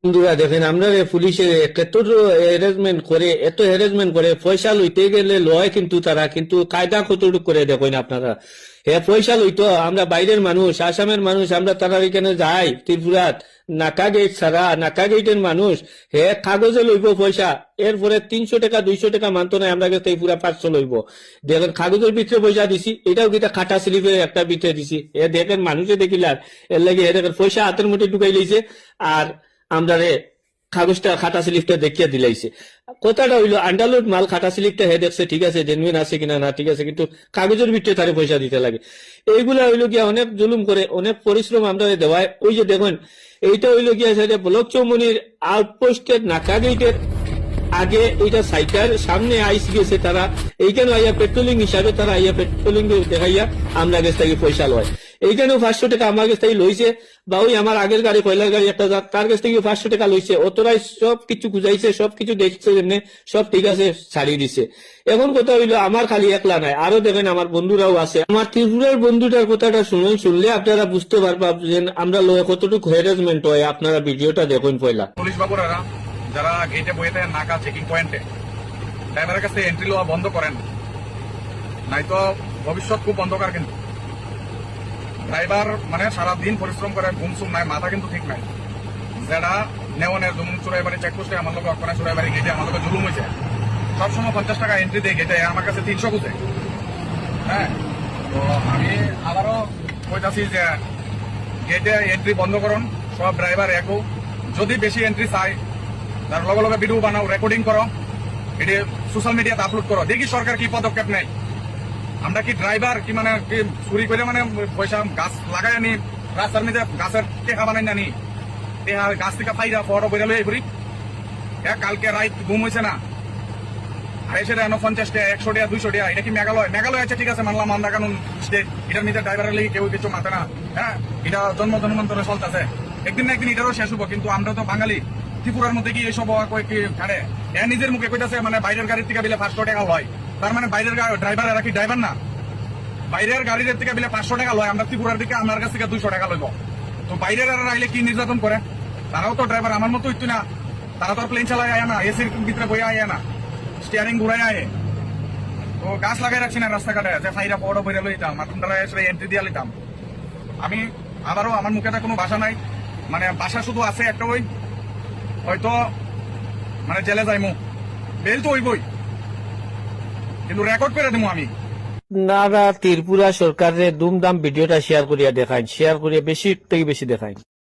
বন্ধুরা দেখেন আমরা পুলিশে কত হ্যারাসমেন্ট করে পয়সা লইতে গেলে লয়, কিন্তু তারা কিন্তু কায়দা কতটুকু করে দেখেন আপনারা। পয়সা লইতো, আমরা বাইরের মানুষ, আসামের মানুষ, আমরা তারা এখানে যাই ত্রিপুরাত, নাকা গেট ছাড়া, নাকা গেটের মানুষ, কাগজে লইব পয়সা, এরপরে 300 টাকা 200 টাকা মানতো না, আমরা কাছে পুরা 500 লইব। দেখেন কাগজের ভিতরে পয়সা দিছি, এটাও কিটা খাটা স্লিপের একটা ভিতরে দিছি। দেখেন মানুষে দেখিলার এর লাগে দেখেন পয়সা হাতের মধ্যে ঢুকাই লইছে, আর আমরা কাগজটা খাতা স্লিপটা দেখিয়ে দিলাইছে। কথাটা হইলো আন্ডারলোড মাল, খাতা স্লিপটা দেখছে ঠিক আছে, জেনুইন আছে কিনা না ঠিক আছে, কিন্তু কাগজের ভিতরে তারে পয়সা দিতে লাগে। এইগুলা হইলো গিয়া অনেক জুলুম করে, অনেক পরিশ্রম আমরা দেওয়ায়। ওই যে দেখেন এইটা হইলো গিয়া ব্লক চৌমনির আউটপোস্টের নাকা গেটের আগে, এইটা সাইটার সামনে আইস গেছে তারা, এইখানে আইয়া পেট্রোলিং হিসাবে তারা আইয়া পেট্রোলিং দেখাইয়া আমরা কাছ থেকে পয়সা লয়। এইখানেও 500 টাকা আমার কাছ থেকে লইছে, বা ওই আমার আগের গাড়ি কয়লার গাড়ি একটা তার কাছ থেকে 500 টাকা লইছে। অতরাই সব কিছু বুঝাইছে, সব কিছু দেখছে, যেমনি সব ঠিক আছে ছাড়িয়ে দিছে। এখন কথা হইলো আমার খালি একলা নাই, আরো দেখেন আমার বন্ধুরাও আছে। আমার ত্রিপুরার বন্ধুটার কথাটা শুনলে আপনারা বুঝতে পারবেন যে আমরা লয় কতটুকু হ্যারাসমেন্ট হয়। আপনারা ভিডিওটা দেখুন পয়লা। পুলিশ বাবুরা যারা গেটে বইয়ে থাকেন, নাকা চেকিং পয়েন্টে ড্রাইভারের কাছে এন্ট্রি লওয়া বন্ধ করেন, নয়তো ভবিষ্যৎ খুব অন্ধকার। কিন্তু ড্রাইভার মানে সারাদিন পরিশ্রম করে, ঘুম সুম নাই, মাথা কিন্তু ঠিক নাই। যারা নেওয়ানের জুমুন চুরাইবাড়ি চেকপোস্টে আমার লোক অক্ষণা চুরাইবাড়ি গেটে আমার লোক জুলুম হয়েছে, সবসময় 50 টাকা এন্ট্রি দিয়ে গেটে, আমার কাছে 300 খুঁজে। হ্যাঁ, তো আমি আবারও কইতাছি যে গেটে এন্ট্রি বন্ধ করুন, সব ড্রাইভার একও। যদি বেশি এন্ট্রি চাই তার লগে লগে ভিডিও বানাও, রেকর্ডিং করো, এটি সোশ্যাল মিডিয়াতে আপলোড করো, দেখি সরকার কি পদক্ষেপ নেয়। আমরা কি ড্রাইভার কি মানে চুরি করে মানে পয়সা গাছ লাগাই আনি রাস্তার মধ্যে, গাছের টেকা বানাই আনি, গাছ থেকে ফাইরা ফটো বইরা লই ঘুরি। কালকে রাইত ঘুম হয়েছে না, 250 টাকা 50 টাকা 100 টাকা 200 টাকা, এটা কি মেঘালয়? মেঘালয় আছে ঠিক আছে, মানলাম আমরা কানুন স্টেট, এটার মধ্যে ড্রাইভারের লেগে কেউ কিছু মাথে না। হ্যাঁ, এটা জন্ম জন্মান্তরে চলতেছে, একদিন না একদিন এটারও শেষ হবো। কিন্তু আমরা তো বাঙালি, ত্রিপুরার মধ্যে কি এইসব ছাড়ে? নিজের মুখে কইতাছে মানে বাইরের গাড়ির থেকে বিলে 500 টাকা লয়, তার মানে বাইরের ড্রাইভার এরা কি ড্রাইভার না? বাইরের গাড়ির থেকে বিলে 500 টাকা লয়, আমরা ত্রিপুরার দিকে আমার কাছ থেকে 200 টাকা লইব। তো বাইরের আইলে কি নির্যাতন করে? তারাও তো ড্রাইভার আমার মতো হইতো না, তারা তো প্লেন চালায় আয় না, এসির ভিতরে বইয়া আয় না, স্টিয়ারিং ঘুরাই আয়। তো গাছ লাগাই রাখছি না রাস্তাঘাটে, যে ফাইরা বড় বইরা লইতাম, আপনারা এসে এন্ট্রি দিয়ে লইতাম। আমি আবারও আমার মুখে কোনো ভাষা নাই, মানে ভাষা শুধু আছে একটা, ওই হয়তো মানে জেলে যাইমু, বেল তো হইবই, কিন্তু রেকর্ড করে দেবো আমি। আপনারা ত্রিপুরা সরকারের দুমদাম ভিডিওটা শেয়ার করিয়া দেখাইন, শেয়ার করিয়া বেশি থেকে বেশি দেখাইন।